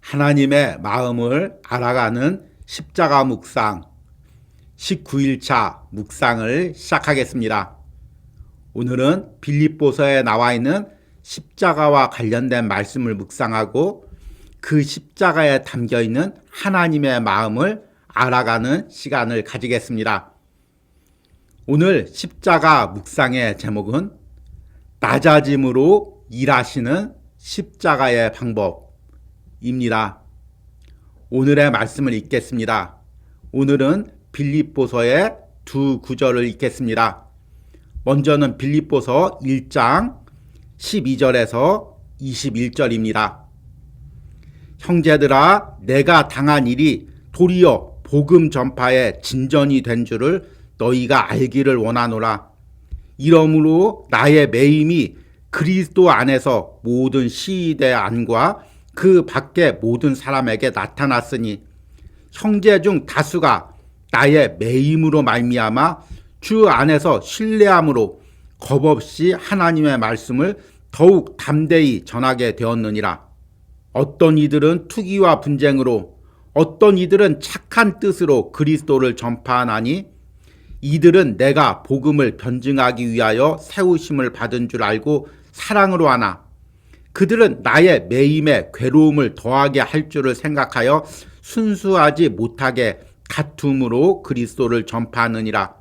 하나님의 마음을 알아가는 십자가 묵상 19일차 묵상을 시작하겠습니다. 오늘은 빌립보서에 나와 있는 십자가와 관련된 말씀을 묵상하고 그 십자가에 담겨 있는 하나님의 마음을 알아가는 시간을 가지겠습니다. 오늘 십자가 묵상의 제목은 낮아짐으로 일하시는 십자가의 방법입니다. 오늘의 말씀을 읽겠습니다. 오늘은 빌립보서의 두 구절을 읽겠습니다. 먼저는 빌립보서 1장 12절에서 21절입니다. 형제들아, 내가 당한 일이 도리어 복음 전파의 진전이 된 줄을 너희가 알기를 원하노라. 이러므로 나의 매임이 그리스도 안에서 모든 시위대 안과 그 밖의 모든 사람에게 나타났으니 형제 중 다수가 나의 매임으로 말미암아 주 안에서 신뢰함으로 겁없이 하나님의 말씀을 더욱 담대히 전하게 되었느니라. 어떤 이들은 투기와 분쟁으로, 어떤 이들은 착한 뜻으로 그리스도를 전파하나니 이들은 내가 복음을 변증하기 위하여 세우심을 받은 줄 알고 사랑으로 하나 그들은 나의 매임에 괴로움을 더하게 할 줄을 생각하여 순수하지 못하게 다툼으로 그리스도를 전파하느니라.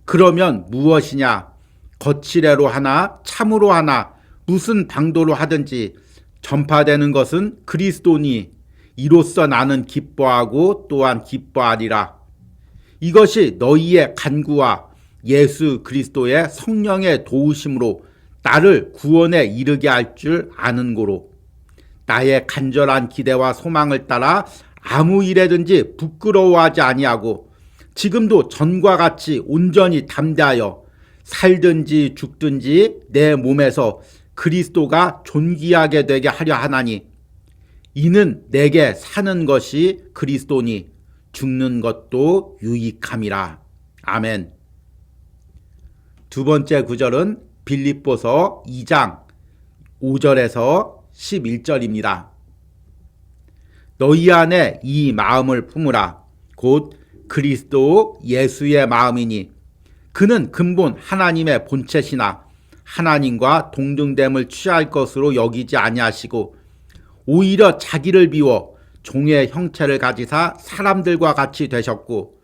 그러면 무엇이냐? 거칠애로 하나 참으로 하나 무슨 방도로 하든지 전파되는 것은 그리스도니 이로써 나는 기뻐하고 또한 기뻐하리라. 이것이 너희의 간구와 예수 그리스도의 성령의 도우심으로 나를 구원에 이르게 할 줄 아는 고로 나의 간절한 기대와 소망을 따라 아무 일에든지 부끄러워하지 아니하고 지금도 전과 같이 온전히 담대하여 살든지 죽든지 내 몸에서 그리스도가 존귀하게 되게 하려 하나니 이는 내게 사는 것이 그리스도니 죽는 것도 유익함이라. 아멘. 두 번째 구절은 빌립보서 2장 5절에서 11절입니다. 너희 안에 이 마음을 품으라. 곧 그리스도 예수의 마음이니 그는 근본 하나님의 본체시나 하나님과 동등됨을 취할 것으로 여기지 아니하시고 오히려 자기를 비워 종의 형체를 가지사 사람들과 같이 되셨고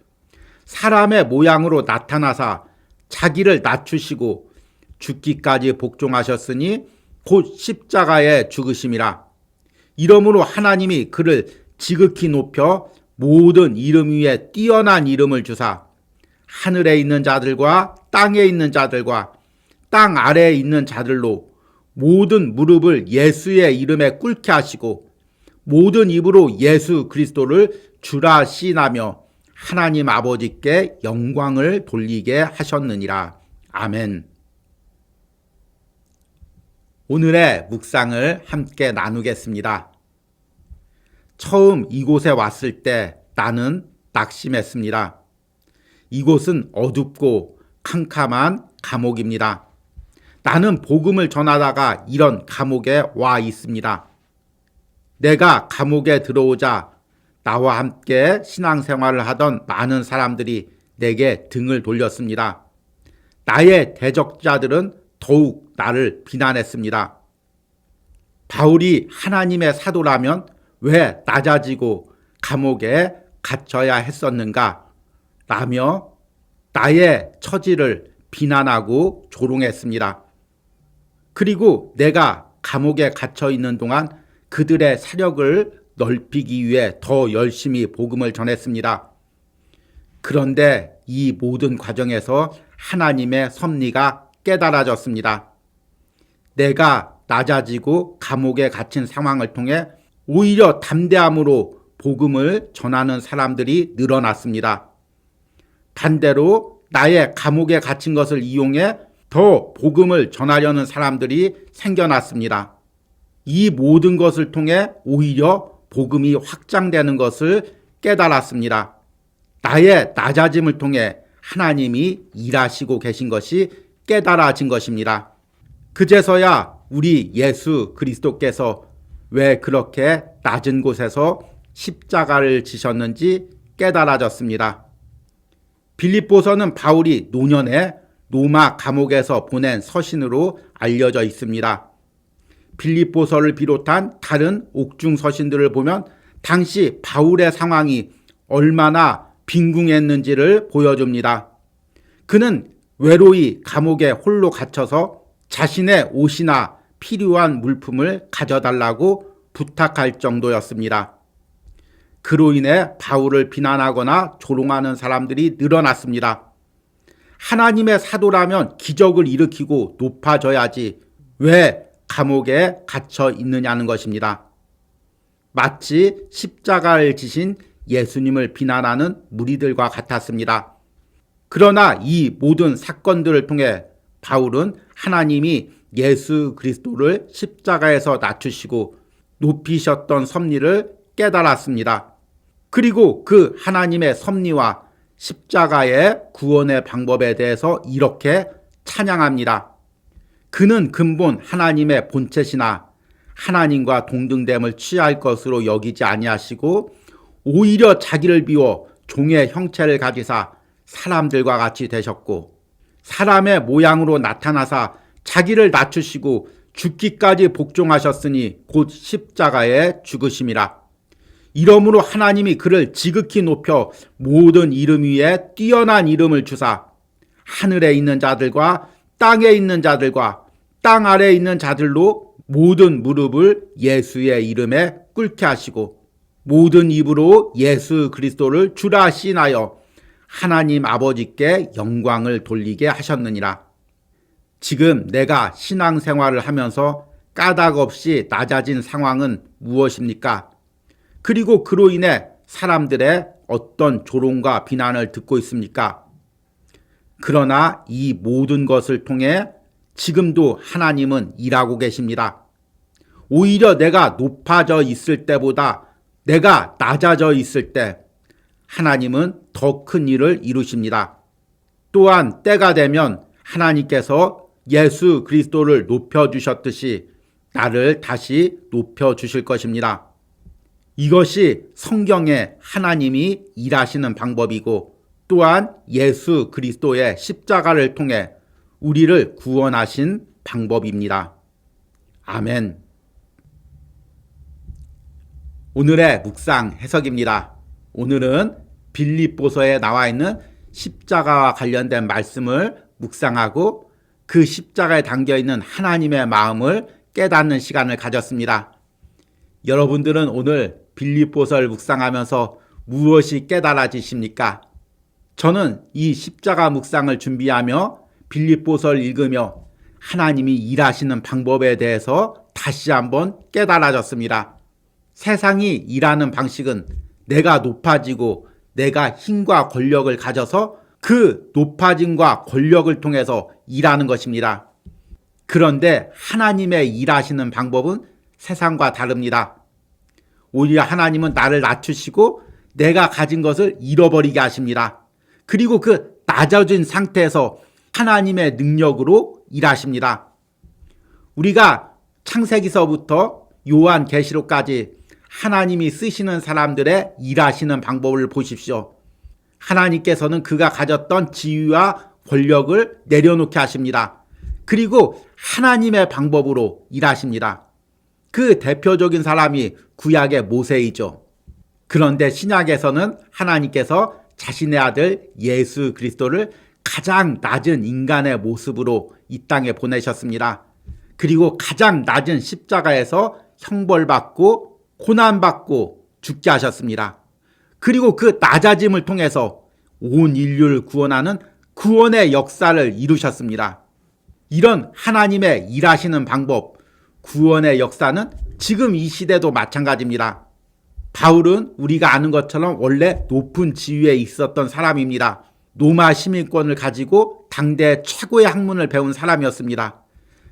사람의 모양으로 나타나사 자기를 낮추시고 죽기까지 복종하셨으니 곧 십자가에 죽으심이라. 이러므로 하나님이 그를 지극히 높여 모든 이름 위에 뛰어난 이름을 주사 하늘에 있는 자들과 땅에 있는 자들과 땅 아래에 있는 자들로 모든 무릎을 예수의 이름에 꿇게 하시고 모든 입으로 예수 그리스도를 주라 시인하며 하나님 아버지께 영광을 돌리게 하셨느니라. 아멘. 오늘의 묵상을 함께 나누겠습니다. 처음 이곳에 왔을 때 나는 낙심했습니다. 이곳은 어둡고 캄캄한 감옥입니다. 나는 복음을 전하다가 이런 감옥에 와 있습니다. 내가 감옥에 들어오자 나와 함께 신앙생활을 하던 많은 사람들이 내게 등을 돌렸습니다. 나의 대적자들은 더욱 나를 비난했습니다. 바울이 하나님의 사도라면 왜 낮아지고 감옥에 갇혀야 했었는가? 라며 나의 처지를 비난하고 조롱했습니다. 그리고 내가 감옥에 갇혀 있는 동안 그들의 사력을 넓히기 위해 더 열심히 복음을 전했습니다. 그런데 이 모든 과정에서 하나님의 섭리가 깨달아졌습니다. 내가 낮아지고 감옥에 갇힌 상황을 통해 오히려 담대함으로 복음을 전하는 사람들이 늘어났습니다. 반대로 나의 감옥에 갇힌 것을 이용해 더 복음을 전하려는 사람들이 생겨났습니다. 이 모든 것을 통해 오히려 복음이 확장되는 것을 깨달았습니다. 나의 낮아짐을 통해 하나님이 일하시고 계신 것이 깨달아진 것입니다. 그제서야 우리 예수 그리스도께서 왜 그렇게 낮은 곳에서 십자가를 지셨는지 깨달아졌습니다. 빌립보서는 바울이 노년에 로마 감옥에서 보낸 서신으로 알려져 있습니다. 빌립보서를 비롯한 다른 옥중 서신들을 보면 당시 바울의 상황이 얼마나 빈궁했는지를 보여줍니다. 그는 외로이 감옥에 홀로 갇혀서 자신의 옷이나 필요한 물품을 가져달라고 부탁할 정도였습니다. 그로 인해 바울을 비난하거나 조롱하는 사람들이 늘어났습니다. 하나님의 사도라면 기적을 일으키고 높아져야지 왜 감옥에 갇혀 있느냐는 것입니다. 마치 십자가를 지신 예수님을 비난하는 무리들과 같았습니다. 그러나 이 모든 사건들을 통해 바울은 하나님이 예수 그리스도를 십자가에서 낮추시고 높이셨던 섭리를 깨달았습니다. 그리고 그 하나님의 섭리와 십자가의 구원의 방법에 대해서 이렇게 찬양합니다. 그는 근본 하나님의 본체시나 하나님과 동등됨을 취할 것으로 여기지 아니하시고 오히려 자기를 비워 종의 형체를 가지사 사람들과 같이 되셨고 사람의 모양으로 나타나사 자기를 낮추시고 죽기까지 복종하셨으니 곧 십자가에 죽으심이라. 이러므로 하나님이 그를 지극히 높여 모든 이름 위에 뛰어난 이름을 주사 하늘에 있는 자들과 땅에 있는 자들과 땅 아래에 있는 자들로 모든 무릎을 예수의 이름에 꿇게 하시고 모든 입으로 예수 그리스도를 주라 시인하여 하나님 아버지께 영광을 돌리게 하셨느니라. 지금 내가 신앙생활을 하면서 까닭 없이 낮아진 상황은 무엇입니까? 그리고 그로 인해 사람들의 어떤 조롱과 비난을 듣고 있습니까? 그러나 이 모든 것을 통해 지금도 하나님은 일하고 계십니다. 오히려 내가 높아져 있을 때보다 내가 낮아져 있을 때 하나님은 더 큰 일을 이루십니다. 또한 때가 되면 하나님께서 예수 그리스도를 높여주셨듯이 나를 다시 높여주실 것입니다. 이것이 성경에 하나님이 일하시는 방법이고 또한 예수 그리스도의 십자가를 통해 우리를 구원하신 방법입니다. 아멘. 오늘의 묵상 해석입니다. 오늘은 빌립보서에 나와 있는 십자가와 관련된 말씀을 묵상하고 그 십자가에 담겨 있는 하나님의 마음을 깨닫는 시간을 가졌습니다. 여러분들은 오늘 빌립보서를 묵상하면서 무엇이 깨달아지십니까? 저는 이 십자가 묵상을 준비하며 빌립보서를 읽으며 하나님이 일하시는 방법에 대해서 다시 한번 깨달아졌습니다. 세상이 일하는 방식은 내가 높아지고 내가 힘과 권력을 가져서 그 높아짐과 권력을 통해서 일하는 것입니다. 그런데 하나님의 일하시는 방법은 세상과 다릅니다. 오히려 하나님은 나를 낮추시고 내가 가진 것을 잃어버리게 하십니다. 그리고 그 낮아진 상태에서 하나님의 능력으로 일하십니다. 우리가 창세기서부터 요한계시록까지 하나님이 쓰시는 사람들의 일하시는 방법을 보십시오. 하나님께서는 그가 가졌던 지위와 권력을 내려놓게 하십니다. 그리고 하나님의 방법으로 일하십니다. 그 대표적인 사람이 구약의 모세이죠. 그런데 신약에서는 하나님께서 자신의 아들 예수 그리스도를 가장 낮은 인간의 모습으로 이 땅에 보내셨습니다. 그리고 가장 낮은 십자가에서 형벌받고 고난받고 죽게 하셨습니다. 그리고 그 낮아짐을 통해서 온 인류를 구원하는 구원의 역사를 이루셨습니다. 이런 하나님의 일하시는 방법, 구원의 역사는 지금 이 시대도 마찬가지입니다. 바울은 우리가 아는 것처럼 원래 높은 지위에 있었던 사람입니다. 로마 시민권을 가지고 당대 최고의 학문을 배운 사람이었습니다.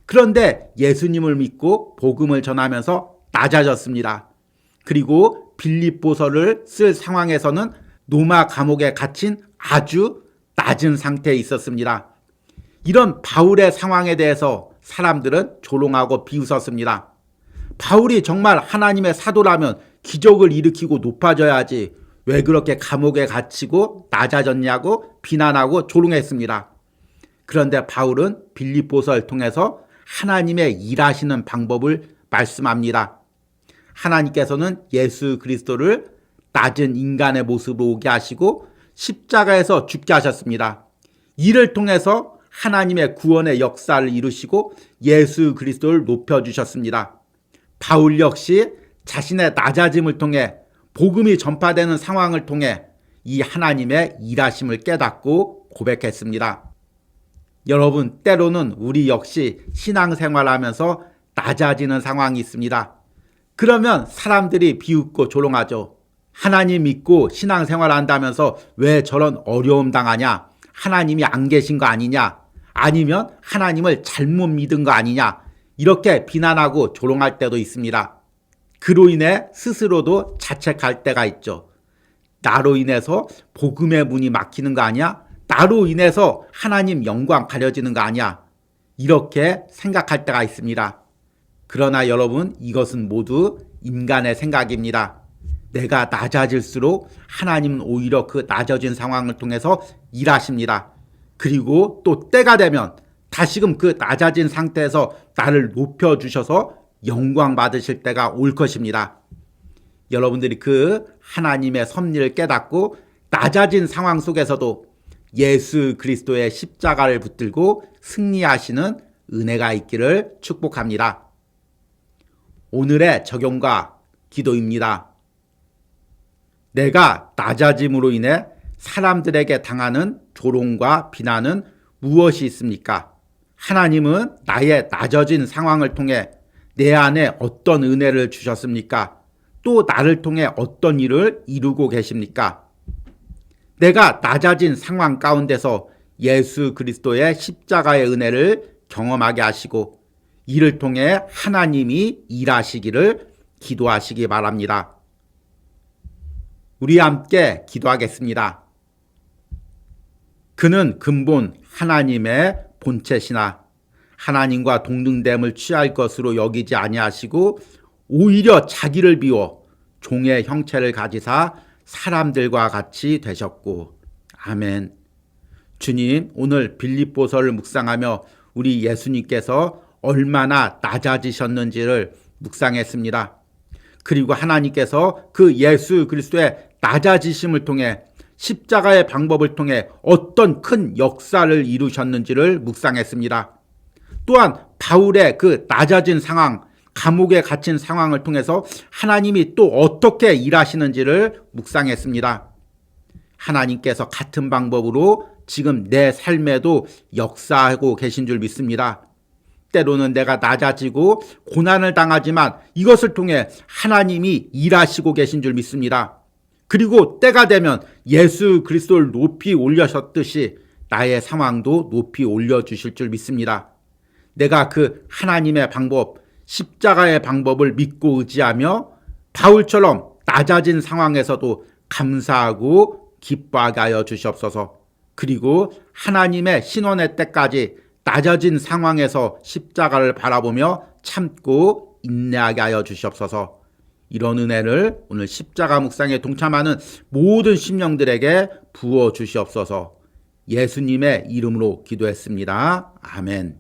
그런데 예수님을 믿고 복음을 전하면서 낮아졌습니다. 그리고 빌립보서를 쓸 상황에서는 로마 감옥에 갇힌 아주 낮은 상태에 있었습니다. 이런 바울의 상황에 대해서 사람들은 조롱하고 비웃었습니다. 바울이 정말 하나님의 사도라면 기적을 일으키고 높아져야지 왜 그렇게 감옥에 갇히고 낮아졌냐고 비난하고 조롱했습니다. 그런데 바울은 빌립보서를 통해서 하나님의 일하시는 방법을 말씀합니다. 하나님께서는 예수 그리스도를 낮은 인간의 모습으로 오게 하시고 십자가에서 죽게 하셨습니다. 이를 통해서 하나님의 구원의 역사를 이루시고 예수 그리스도를 높여주셨습니다. 바울 역시 자신의 낮아짐을 통해 복음이 전파되는 상황을 통해 이 하나님의 일하심을 깨닫고 고백했습니다. 여러분, 때로는 우리 역시 신앙생활하면서 낮아지는 상황이 있습니다. 그러면 사람들이 비웃고 조롱하죠. 하나님 믿고 신앙생활 한다면서 왜 저런 어려움 당하냐? 하나님이 안 계신 거 아니냐? 아니면 하나님을 잘못 믿은 거 아니냐? 이렇게 비난하고 조롱할 때도 있습니다. 그로 인해 스스로도 자책할 때가 있죠. 나로 인해서 복음의 문이 막히는 거 아니야? 나로 인해서 하나님 영광 가려지는 거 아니야? 이렇게 생각할 때가 있습니다. 그러나 여러분, 이것은 모두 인간의 생각입니다. 내가 낮아질수록 하나님은 오히려 그 낮아진 상황을 통해서 일하십니다. 그리고 또 때가 되면 다시금 그 낮아진 상태에서 나를 높여주셔서 영광 받으실 때가 올 것입니다. 여러분들이 그 하나님의 섭리를 깨닫고 낮아진 상황 속에서도 예수 그리스도의 십자가를 붙들고 승리하시는 은혜가 있기를 축복합니다. 오늘의 적용과 기도입니다. 내가 낮아짐으로 인해 사람들에게 당하는 조롱과 비난은 무엇이 있습니까? 하나님은 나의 낮아진 상황을 통해 내 안에 어떤 은혜를 주셨습니까? 또 나를 통해 어떤 일을 이루고 계십니까? 내가 낮아진 상황 가운데서 예수 그리스도의 십자가의 은혜를 경험하게 하시고 이를 통해 하나님이 일하시기를 기도하시기 바랍니다. 우리 함께 기도하겠습니다. 그는 근본 하나님의 본체시나 하나님과 동등됨을 취할 것으로 여기지 아니하시고 오히려 자기를 비워 종의 형체를 가지사 사람들과 같이 되셨고. 아멘. 주님, 오늘 빌립보서를 묵상하며 우리 예수님께서 얼마나 낮아지셨는지를 묵상했습니다. 그리고 하나님께서 그 예수 그리스도의 낮아지심을 통해 십자가의 방법을 통해 어떤 큰 역사를 이루셨는지를 묵상했습니다. 또한 바울의 그 낮아진 상황, 감옥에 갇힌 상황을 통해서 하나님이 또 어떻게 일하시는지를 묵상했습니다. 하나님께서 같은 방법으로 지금 내 삶에도 역사하고 계신 줄 믿습니다. 때로는 내가 낮아지고 고난을 당하지만 이것을 통해 하나님이 일하시고 계신 줄 믿습니다. 그리고 때가 되면 예수 그리스도를 높이 올려셨듯이 나의 상황도 높이 올려주실 줄 믿습니다. 내가 그 하나님의 방법, 십자가의 방법을 믿고 의지하며 바울처럼 낮아진 상황에서도 감사하고 기뻐하게 하여 주시옵소서. 그리고 하나님의 신원의 때까지 낮아진 상황에서 십자가를 바라보며 참고 인내하게 하여 주시옵소서. 이런 은혜를 오늘 십자가 묵상에 동참하는 모든 심령들에게 부어 주시옵소서. 예수님의 이름으로 기도했습니다. 아멘.